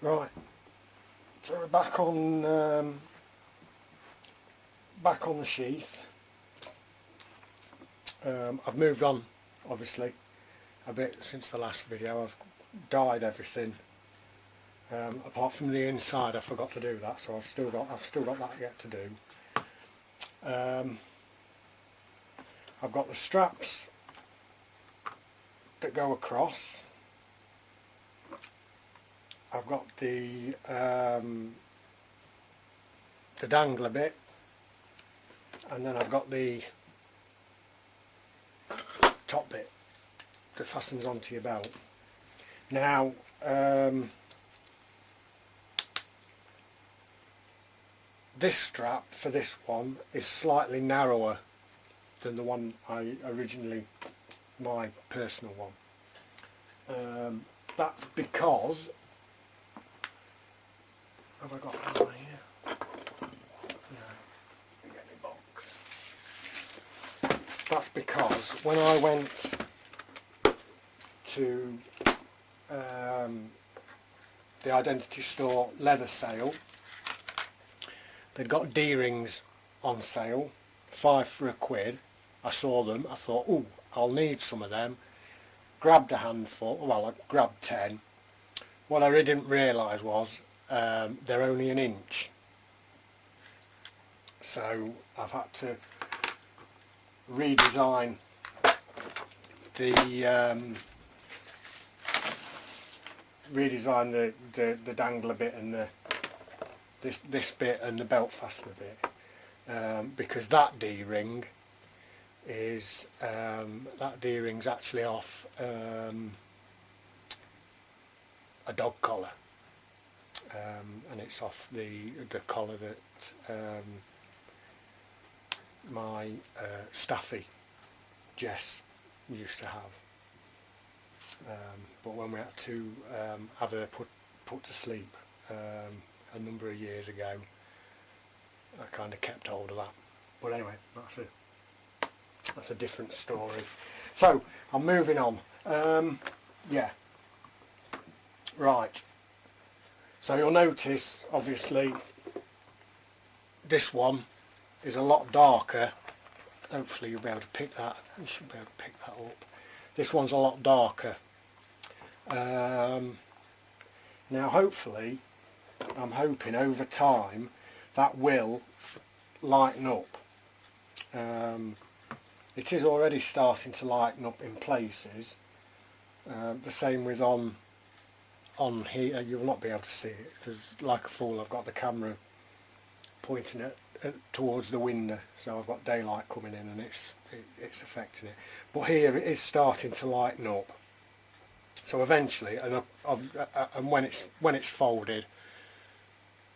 Right, so we're back on the sheath. I've moved on, obviously, a bit since the last video. I've dyed everything, apart from the inside. I forgot to do that, so I've still got that yet to do. I've got the straps that go across. I've got the dangler bit, and then I've got the top bit that fastens onto your belt. Now, this strap for this one is slightly narrower than the one I originally, my personal one. That's because, have I got one here? No, get my box. That's because when I went to the Identity Store leather sale, they'd got D-rings on sale, 5 for £1. I saw them, I thought, oh, I'll need some of them. Grabbed a handful, well, I grabbed 10. What I really didn't realise was they're only an inch. So I've had to redesign the dangler bit and this bit and the belt fastener bit, because that D-ring is that D-ring's actually off a dog collar, and it's off the collar that my staffy Jess used to have, but when we had to have her put to sleep a number of years ago, I kind of kept hold of that. But anyway, that's a different story. So I'm moving on. Yeah, right, so you'll notice obviously this one is a lot darker. Hopefully you'll be able to pick that, you should be able to pick that up. This one's a lot darker. Now hopefully, I'm hoping over time that will lighten up. It is already starting to lighten up in places. The same with on here. You'll not be able to see it because, like a fool, I've got the camera pointing it towards the window, so I've got daylight coming in and it's affecting it. But here it is starting to lighten up. So eventually, and when it's folded,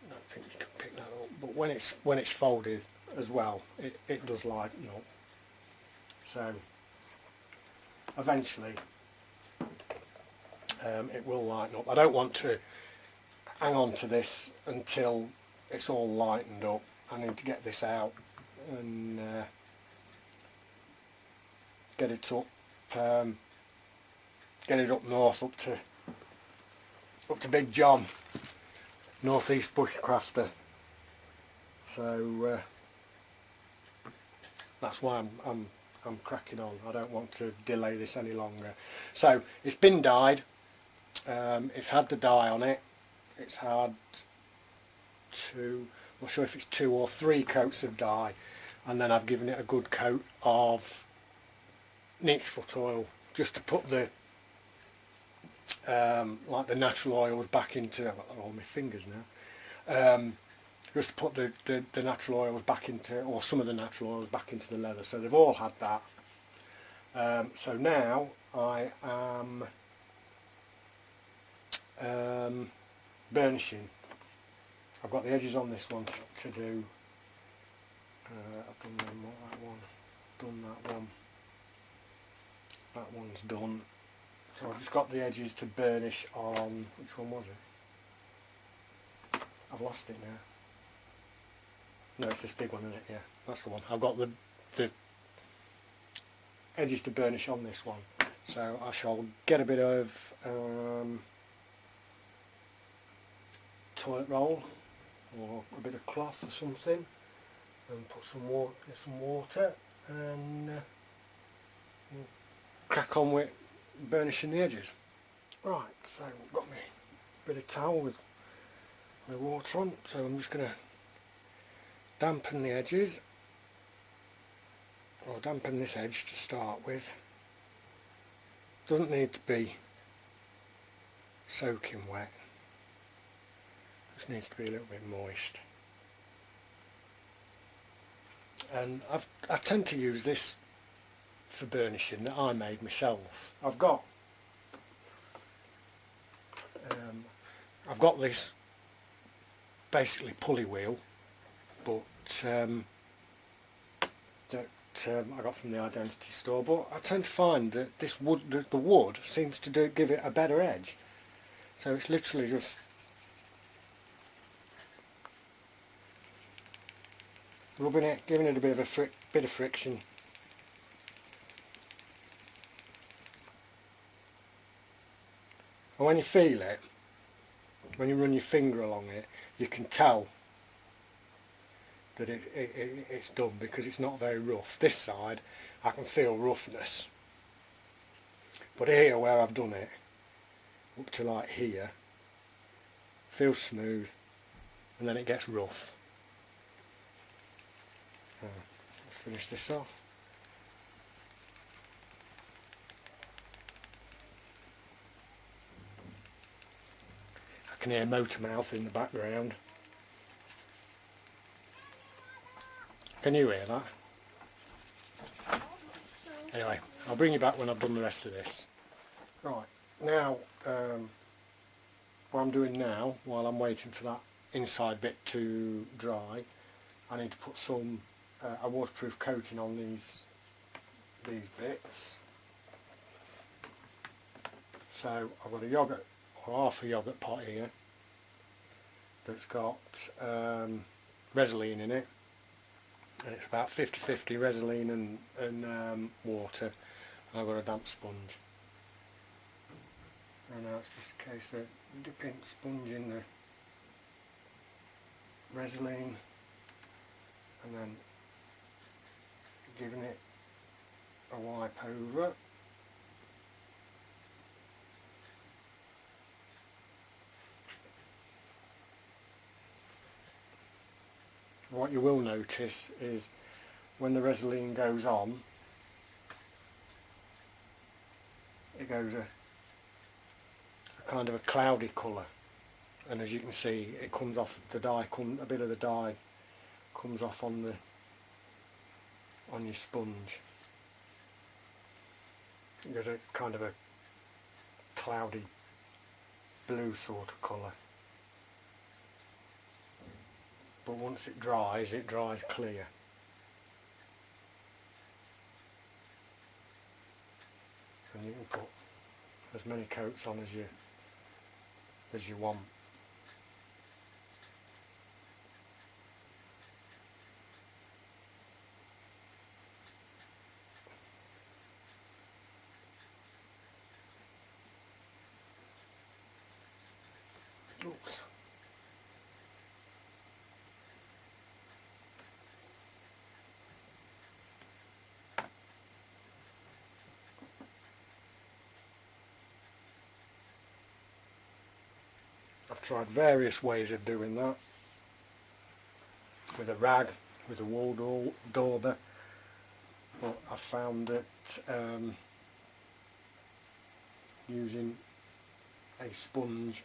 I don't think you can pick that up. But when it's folded as well, it does lighten up. So eventually, it will lighten up. I don't want to hang on to this until it's all lightened up. I need to get this out and get it up north, up to Big John, Northeast Bushcrafter. So that's why I'm cracking on. I don't want to delay this any longer. So it's been dyed. It's had the dye on it. It's had I'm not sure if it's 2 or 3 coats of dye, and then I've given it a good coat of neat's foot oil just to put the like the natural oils back into. I've got that on my fingers now. Just to put the natural oils back into, or some of the natural oils back into the leather. So they've all had that. So now I am burnishing. I've got the edges on this one to do. I've done that one, done that one. That one's done. So I've just got the edges to burnish on. Which one was it? I've lost it now. No, it's this big one, isn't it? Yeah, that's the one. I've got the edges to burnish on this one. So I shall get a bit of toilet roll or a bit of cloth or something, and put some water, and crack on with burnishing the edges. Right, so I've got my bit of towel with water on, so I'm just going to dampen the edges, or dampen this edge to start with. Doesn't need to be soaking wet, just needs to be a little bit moist. And I tend to use this for burnishing that I made myself. I've got this basically pulley wheel, but that I got from the Identity store. But I tend to find that this wood, the wood, seems to give it a better edge. So it's literally just rubbing it, giving it a bit of friction. And when you feel it, when you run your finger along it, you can tell that it's done, because it's not very rough. This side I can feel roughness, but here where I've done it up to like here, feels smooth, and then it gets rough. Let's finish this off. I can hear motor mouth in the background. Can you hear that? Anyway, I'll bring you back when I've done the rest of this. Right, now what I'm doing now, while I'm waiting for that inside bit to dry, I need to put some a waterproof coating on these bits. So I've got a yogurt, or half a yogurt pot here, that's got Resolene in it, and it's about 50-50 Resolene and water, and I've got a damp sponge. And now it's just a case of dipping the sponge in the Resolene and then giving it a wipe over. What you will notice is when the Resolene goes on, it goes a kind of a cloudy colour, and as you can see, it comes off the dye. A bit of the dye comes off on your sponge. It goes a kind of a cloudy blue sort of colour. But once it dries clear. And you can put as many coats on as you want. Oops. I've tried various ways of doing that, with a rag, with a wool dauber, but I found that using a sponge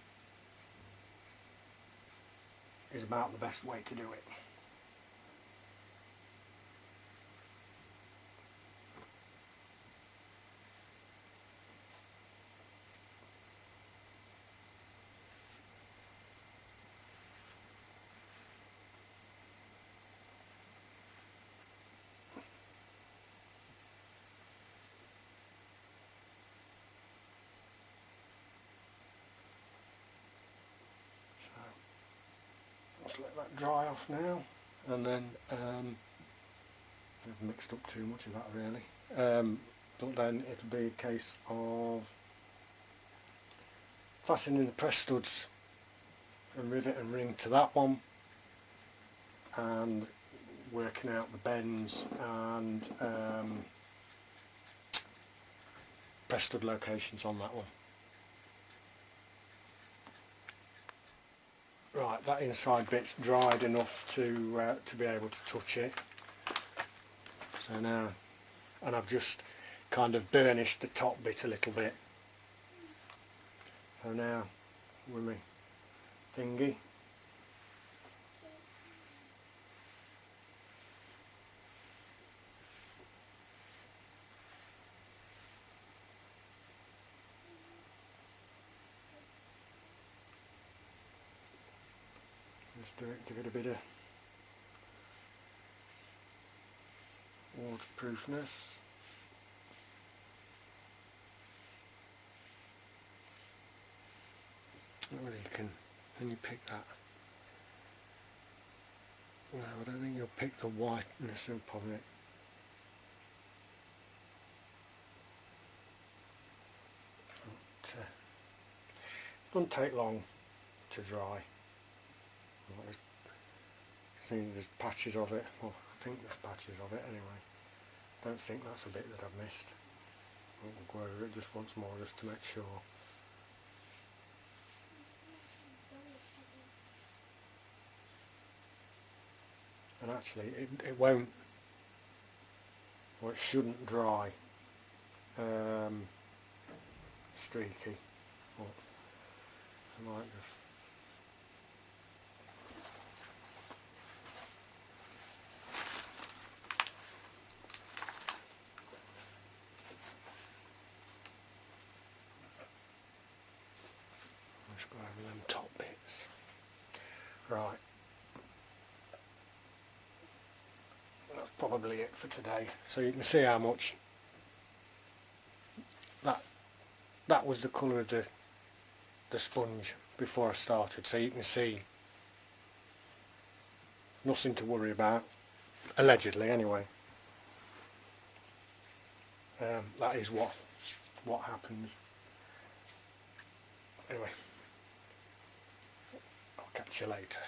is about the best way to do it. Just let that dry off now, and then I've mixed up too much of that really, but then it'll be a case of fastening the press studs and rivet and ring to that one, and working out the bends and press stud locations on that one. Right, that inside bit's dried enough to be able to touch it. So now, and I've just kind of burnished the top bit a little bit. So now, with my thingy, just give it a bit of waterproofness. Well, can you pick that? No, I don't think you'll pick the whiteness up of it. But, doesn't take long to dry. There's patches of it. Well, I think there's patches of it anyway. Don't think that's a bit that I've missed. I'll go over it just once more just to make sure. And actually it won't, or it shouldn't dry streaky. But I might just go over them top bits. Right. That's probably it for today. So you can see how much that was the colour of the sponge before I started. So you can see nothing to worry about, allegedly anyway. That is what happens. Anyway, I'll catch you later.